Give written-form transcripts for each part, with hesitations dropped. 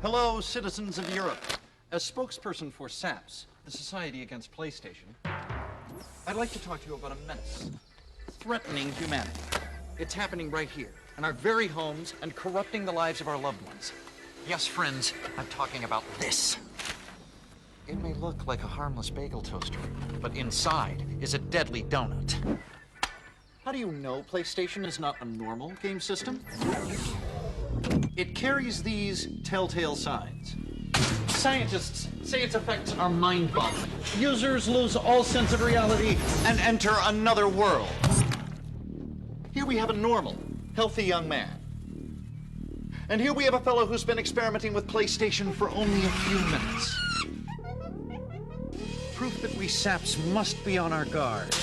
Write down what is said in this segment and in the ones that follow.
Hello, citizens of Europe. As spokesperson for SAPS, the Society Against PlayStation, I'd like to talk to you about a menace threatening humanity. It's happening right here, in our very homes, and corrupting the lives of our loved ones. Yes, friends, I'm talking about this. It may look like a harmless bagel toaster, but inside is a deadly donut. How do you know PlayStation is not a normal game system? It carries these telltale signs. Scientists say its effects are mind-boggling. Users lose all sense of reality and enter another world. Here we have a normal, healthy young man. And here we have a fellow who's been experimenting with PlayStation for only a few minutes. Proof that we SAPs must be on our guard.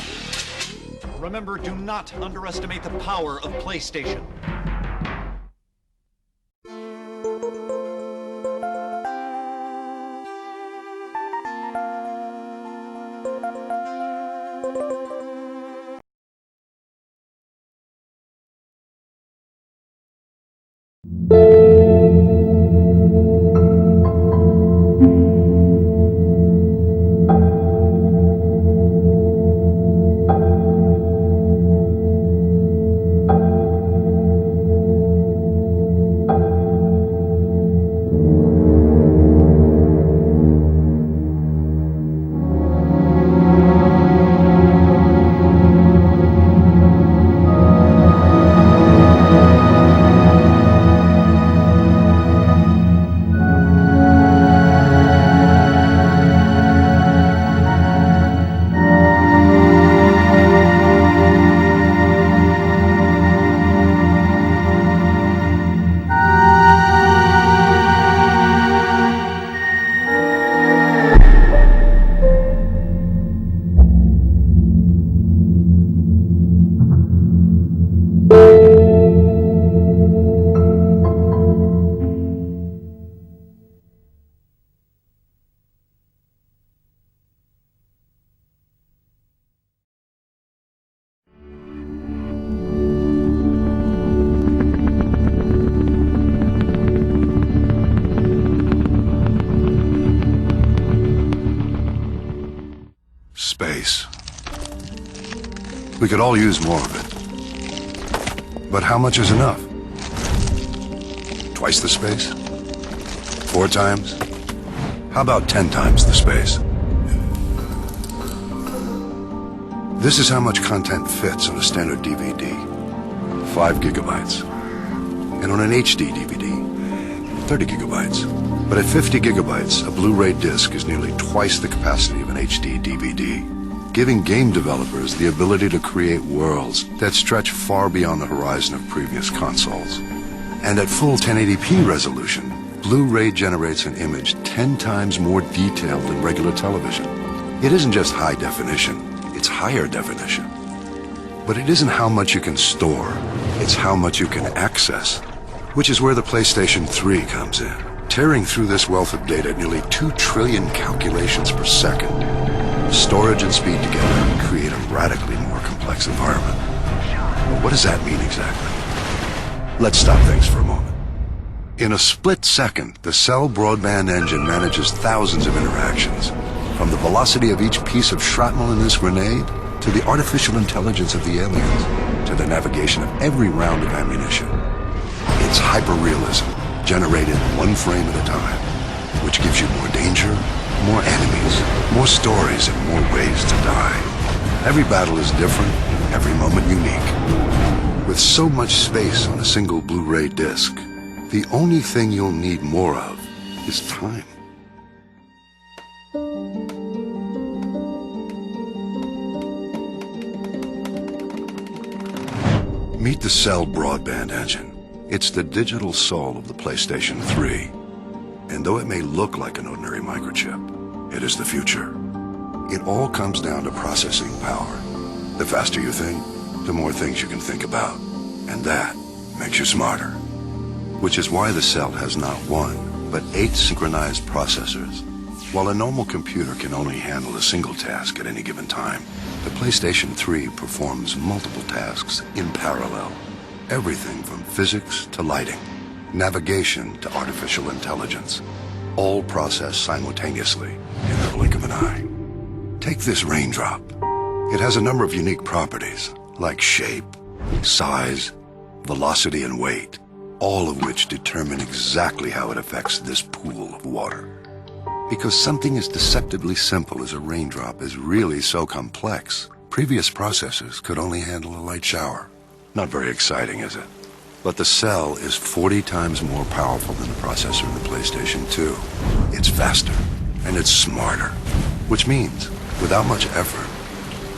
Remember, do not underestimate the power of PlayStation. Space. We could all use more of it. But how much is enough? Twice the space? 4 times? How about 10 times the space? This is how much content fits on a standard DVD. 5 gigabytes. And on an HD DVD, 30 gigabytes. But at 50 gigabytes, a Blu-ray disc is nearly twice the capacity of an HD DVD, giving game developers the ability to create worlds that stretch far beyond the horizon of previous consoles. And at full 1080p resolution, Blu-ray generates an image 10 times more detailed than regular television. It isn't just high definition, it's higher definition. But it isn't how much you can store, it's how much you can access, which is where the PlayStation 3 comes in. Tearing through this wealth of data at nearly 2 trillion calculations per second, storage and speed together create a radically more complex environment. But what does that mean exactly? Let's stop things for a moment. In a split second, the Cell broadband engine manages thousands of interactions, from the velocity of each piece of shrapnel in this grenade, to the artificial intelligence of the aliens, to the navigation of every round of ammunition. It's hyper-realism, generated 1 frame at a time, which gives you more danger, more enemies, more stories, and more ways to die. Every battle is different, every moment unique. With so much space on a single Blu-ray disc, the only thing you'll need more of is time. Meet the Cell broadband engine. It's the digital soul of the PlayStation 3. And though it may look like an ordinary microchip, it is the future. It all comes down to processing power. The faster you think, the more things you can think about. And that makes you smarter. Which is why the Cell has not 1, but 8 synchronized processors. While a normal computer can only handle a single task at any given time, the PlayStation 3 performs multiple tasks in parallel. Everything from physics to lighting, navigation to artificial intelligence, all processed simultaneously in the blink of an eye. Take this raindrop. It has a number of unique properties, like shape, size, velocity, and weight, all of which determine exactly how it affects this pool of water. Because something as deceptively simple as a raindrop is really so complex, previous processors could only handle a light shower. Not very exciting, is it? But the Cell is 40 times more powerful than the processor in the PlayStation 2. It's faster, and it's smarter. Which means, without much effort,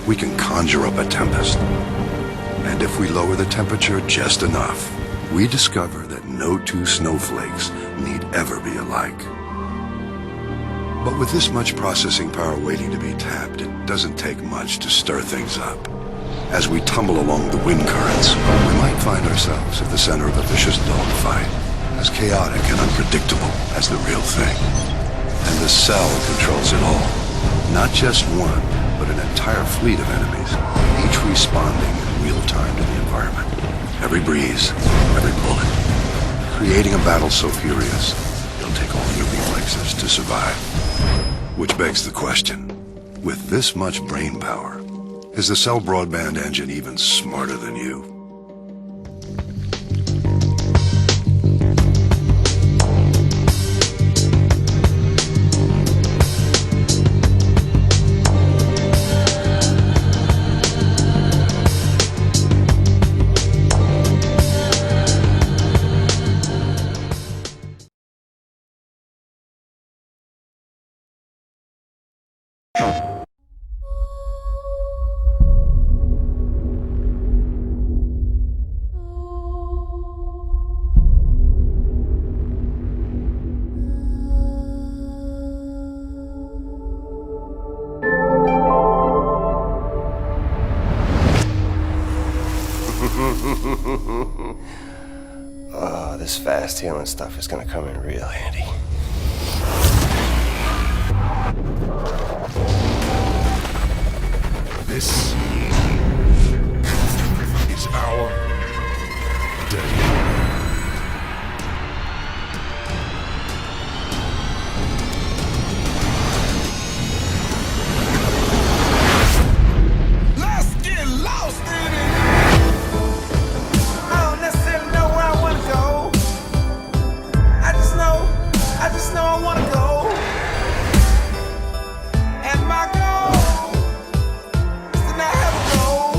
we can conjure up a tempest. And if we lower the temperature just enough, we discover that no two snowflakes need ever be alike. But with this much processing power waiting to be tapped, it doesn't take much to stir things up. As we tumble along the wind currents, we might find ourselves at the center of a vicious dogfight, as chaotic and unpredictable as the real thing. And the Cell controls it all. Not just one, but an entire fleet of enemies, each responding in real time to the environment. Every breeze, every bullet, creating a battle so furious, it'll take all your reflexes to survive. Which begs the question, with this much brain power, is the Cell broadband engine even smarter than you? Oh, this fast healing stuff is gonna come in real handy. This is our day. Let's get lost in it. I don't necessarily know where I want to go. I just know I want to go. And my goal is to not have a goal.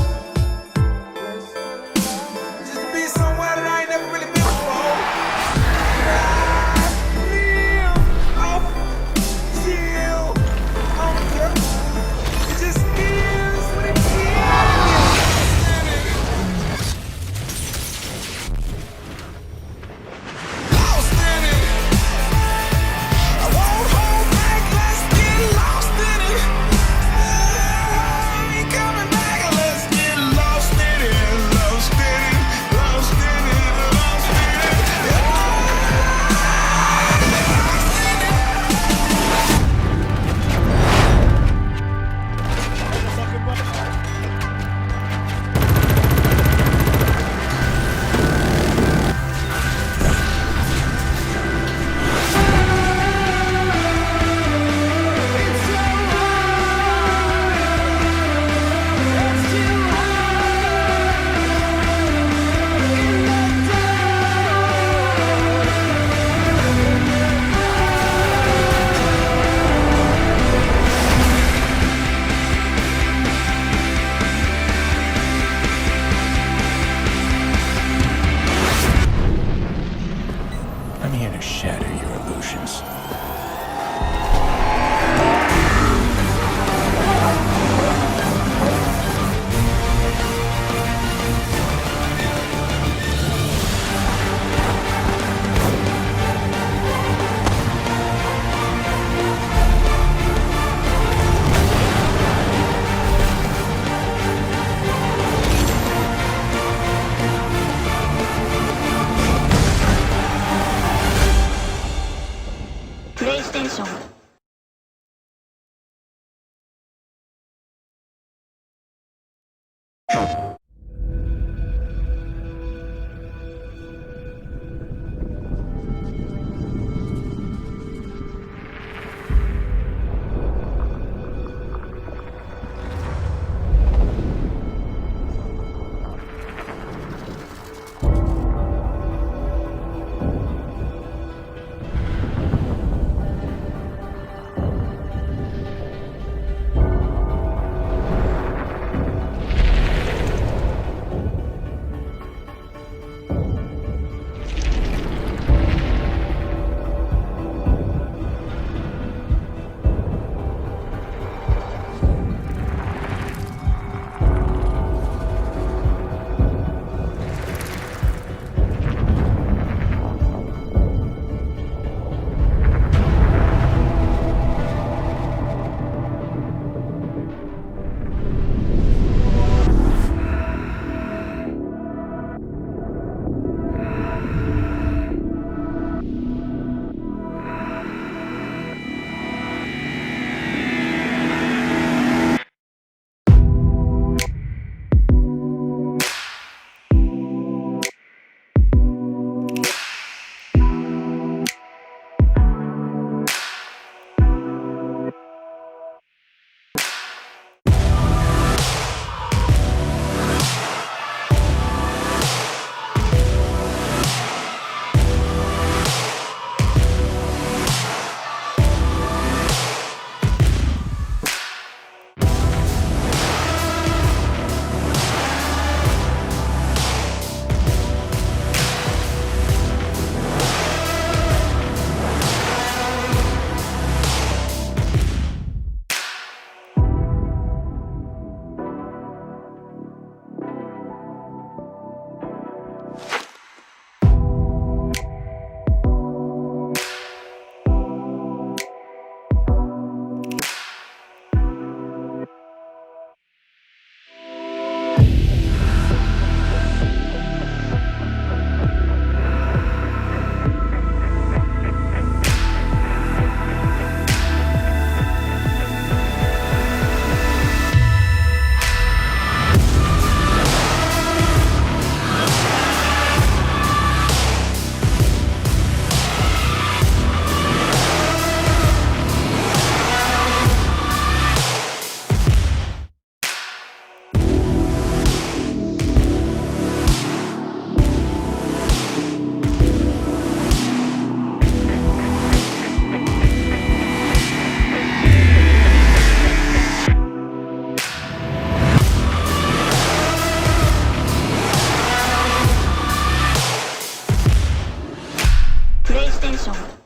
Just to be somewhere that I ain't never really been before. I live off chill on the dirt. It just is what it is. Lost in it. I won't hold back. Let's get lost in it. I ain't coming back. Let's get lost in it. Lost in it. Lost in it. Lost in it. I'm here to shatter your illusions. PlayStation don't.